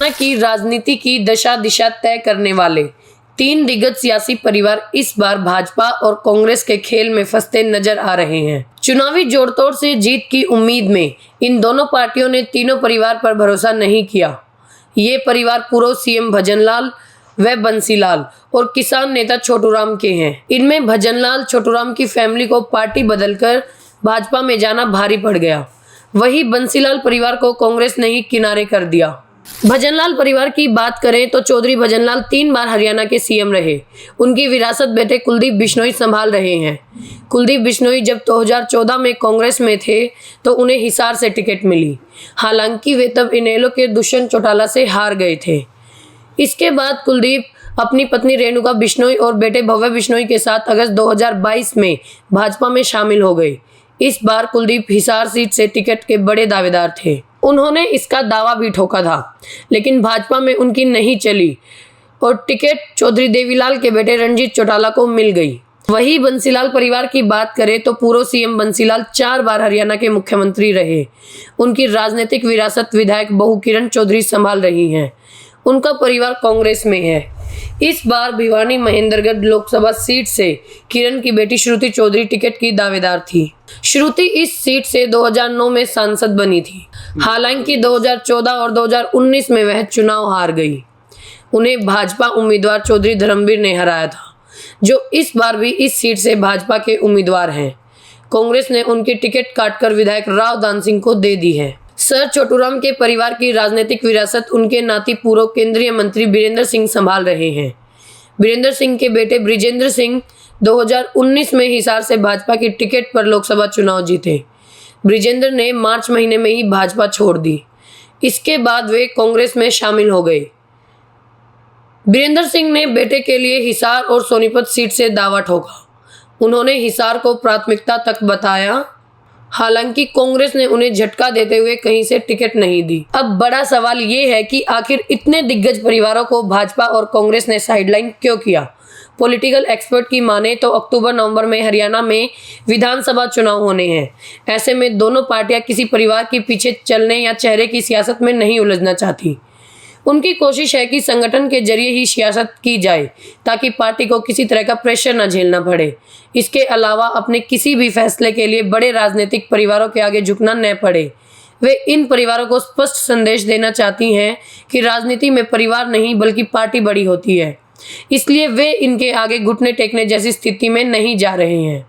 हरियाणा की राजनीति की दशा दिशा तय करने वाले 3 दिग्गज सियासी परिवार इस बार भाजपा और कांग्रेस के खेल में फंसते नजर आ रहे हैं। चुनावी जोड़तोड़ से जीत की उम्मीद में इन दोनों पार्टियों ने तीनों परिवार पर भरोसा नहीं किया। ये परिवार पूर्व सीएम भजनलाल व बंसीलाल और किसान नेता छोटूराम के हैं। इनमें भजनलाल छोटूराम की फैमिली को पार्टी बदलकर भाजपा में जाना भारी पड़ गया। वहीं बंसीलाल परिवार को कांग्रेस ने ही किनारे कर दिया। भजनलाल परिवार की बात करें तो चौधरी भजनलाल 3 बार हरियाणा के सीएम रहे। उनकी विरासत बेटे कुलदीप बिश्नोई संभाल रहे हैं। कुलदीप बिश्नोई जब 2014 में कांग्रेस में थे तो उन्हें हिसार से टिकट मिली। हालांकि वे तब इनेलो के दुष्यंत चौटाला से हार गए थे। इसके बाद कुलदीप अपनी पत्नी रेणुका बिश्नोई और बेटे भव्य बिश्नोई के साथ अगस्त 2022 में भाजपा में शामिल हो गए। इस बार कुलदीप हिसार सीट से टिकट के बड़े दावेदार थे। उन्होंने इसका दावा भी ठोका था, लेकिन भाजपा में उनकी नहीं चली और टिकट चौधरी देवीलाल के बेटे रंजीत चौटाला को मिल गई। वहीं बंसीलाल परिवार की बात करें तो पूर्व सीएम बंसीलाल 4 बार हरियाणा के मुख्यमंत्री रहे। उनकी राजनीतिक विरासत विधायक बहू किरण चौधरी संभाल रही हैं। उनका परिवार कांग्रेस में है। इस बार भिवानी महेंद्रगढ़ लोकसभा सीट से किरण की बेटी श्रुति चौधरी टिकट की दावेदार थी। श्रुति इस सीट से 2009 में सांसद बनी थी। हालांकि 2014 और 2019 में वह चुनाव हार गई। उन्हें भाजपा उम्मीदवार चौधरी धर्मवीर ने हराया था, जो इस बार भी इस सीट से भाजपा के उम्मीदवार हैं। कांग्रेस ने उनकी टिकट काटकर विधायक राव दान सिंह को दे दी है। सर छोटूराम के परिवार की राजनीतिक विरासत उनके नाती पूर्व केंद्रीय मंत्री बीरेंद्र सिंह संभाल रहे हैं। बीरेंद्र सिंह के बेटे ब्रिजेंद्र सिंह 2019 में हिसार से भाजपा की टिकट पर लोकसभा चुनाव जीते। ब्रिजेंद्र ने मार्च महीने में ही भाजपा छोड़ दी। इसके बाद वे कांग्रेस में शामिल हो गए। बीरेंद्र सिंह ने बेटे के लिए हिसार और सोनीपत सीट से दावा ठोका। उन्होंने हिसार को प्राथमिकता तक बताया। हालांकि कांग्रेस ने उन्हें झटका देते हुए कहीं से टिकट नहीं दी। अब बड़ा सवाल ये है कि आखिर इतने दिग्गज परिवारों को भाजपा और कांग्रेस ने साइडलाइन क्यों किया। पॉलिटिकल एक्सपर्ट की माने तो अक्टूबर-नवंबर में हरियाणा में विधानसभा चुनाव होने हैं। ऐसे में दोनों पार्टियां किसी परिवार के पीछे चलने या चेहरे की सियासत में नहीं उलझना चाहती। उनकी कोशिश है कि संगठन के जरिए ही सियासत की जाए, ताकि पार्टी को किसी तरह का प्रेशर न झेलना पड़े। इसके अलावा अपने किसी भी फैसले के लिए बड़े राजनीतिक परिवारों के आगे झुकना न पड़े। वे इन परिवारों को स्पष्ट संदेश देना चाहती हैं कि राजनीति में परिवार नहीं बल्कि पार्टी बड़ी होती है। इसलिए वे इनके आगे घुटने टेकने जैसी स्थिति में नहीं जा रहे हैं।